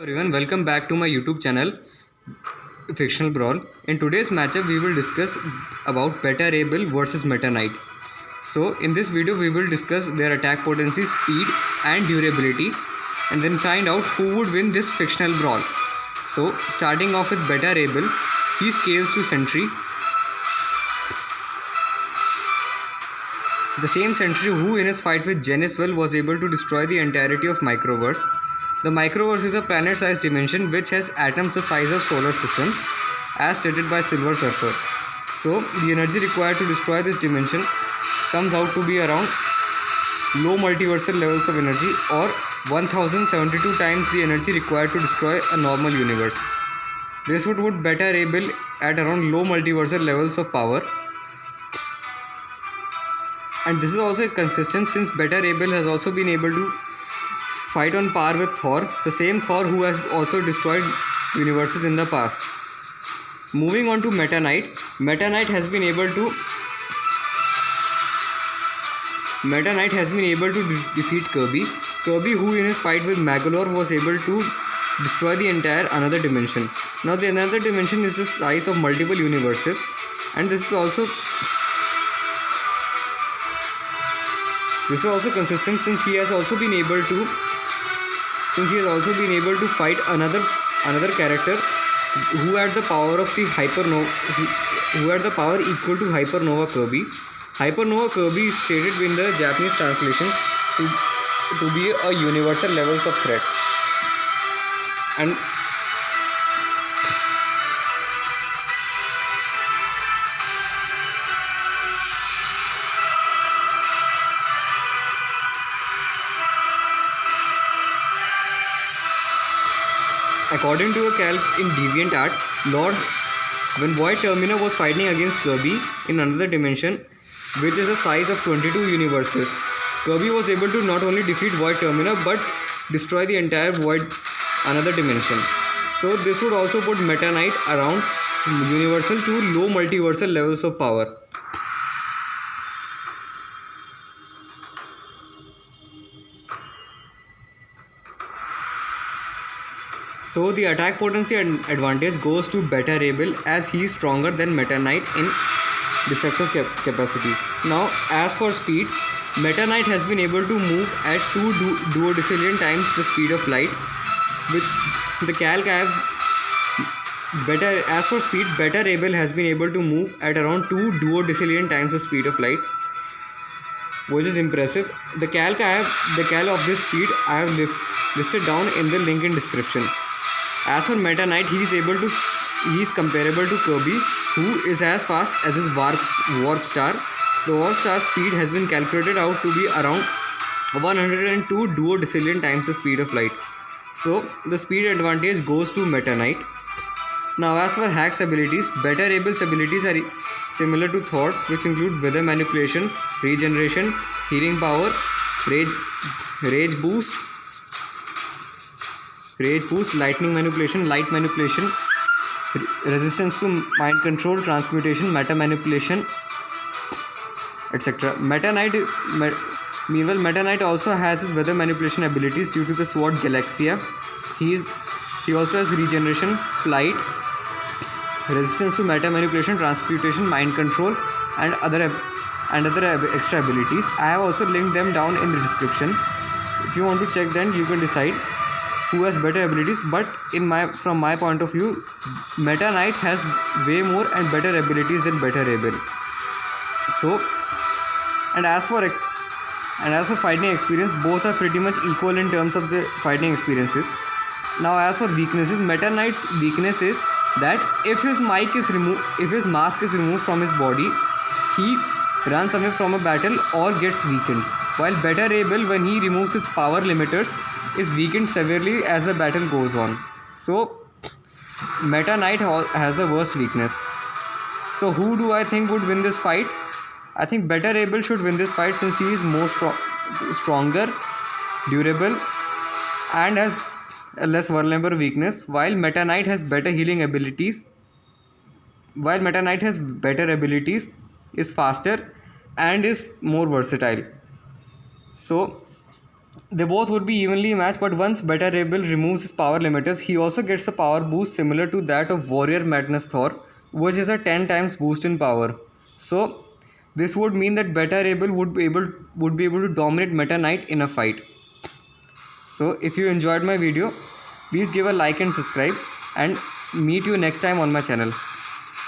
Everyone, welcome back to my YouTube channel Fictional Brawl. In today's matchup we will discuss about Beta Rebel versus Meta Knight. So in this video we will discuss their attack potency, speed and durability, and then find out who would win this fictional brawl. So starting off with Beta Rebel, he scales to Sentry. The same Sentry who in his fight with Geniswell was able to destroy the entirety of Microverse. The Microverse is a planet-sized dimension which has atoms the size of solar systems, as stated by Silver Surfer. So the energy required to destroy this dimension comes out to be around low multiversal levels of energy, or 1072 times the energy required to destroy a normal universe. This would put Beta Rebel at around low multiversal levels of power. And this is also consistent since Beta Rebel has also been able to fight on par with Thor, the same Thor who has also destroyed universes in the past. Moving on to Meta Knight. Meta Knight has been able to defeat Kirby. Kirby, who in his fight with Magolor was able to destroy the entire another dimension. Now the another dimension is the size of multiple universes, and this is also consistent since he has also been able to fight another character who had the power of the Hypernova, who had the power equal to Hypernova Kirby. Hypernova Kirby is stated in the Japanese translations to be a universal levels of threat. And according to a calc in DeviantArt, when Void Termina was fighting against Kirby in another dimension, which is the size of 22 universes, Kirby was able to not only defeat Void Termina but destroy the entire Void another dimension. So this would also put Meta Knight around universal to low multiversal levels of power. So the attack potency advantage goes to Beta Rebel as he is stronger than Meta Knight in destructive capacity. Now as for speed, Meta Knight has been able to move at 2 duodecillion times the speed of light. With the calc I have as for speed, Beta Rebel has been able to move at around 2 duodecillion times the speed of light, which is impressive. The calc of this speed I have listed down in the link in description. As for Meta Knight, he is comparable to Kirby, who is as fast as his Warp Star. The Warp Star speed has been calculated out to be around 102 duodecillion times the speed of light. So the speed advantage goes to Meta Knight. Now as for Hack's abilities, Beta Rebel's abilities are similar to Thor's, which include weather manipulation, regeneration, healing power, rage boost, lightning manipulation, light manipulation, resistance to mind control, transmutation, meta manipulation, etc. Meanwhile, Meta Knight also has his weather manipulation abilities due to the sword Galaxia. He also has regeneration, flight, resistance to meta manipulation, transmutation, mind control, and other extra abilities. I have also linked them down in the description. If you want to check, then you can decide who has better abilities, but from my point of view, Meta Knight has way more and better abilities than Beta Rebel. So, and as for fighting experience, both are pretty much equal in terms of the fighting experiences. Now as for weaknesses, Meta Knight's weakness is that if his mask is removed from his body, he runs away from a battle or gets weakened, while Beta Rebel, when he removes his power limiters, is weakened severely as the battle goes on. So Meta Knight has the worst weakness. So who do I think would win this fight? I think Beta Rebel should win this fight since he is more stronger, durable, and has a less vulnerable weakness, while Meta Knight has better healing abilities. Is faster and is more versatile. So They both would be evenly matched, but once Beta Ray Bill removes his power limiters, he also gets a power boost similar to that of Warrior Madness Thor, which is a 10 times boost in power. So this would mean that Beta Ray Bill would be able to dominate Meta Knight in a fight. So if you enjoyed my video, please give a like and subscribe, and meet you next time on my channel.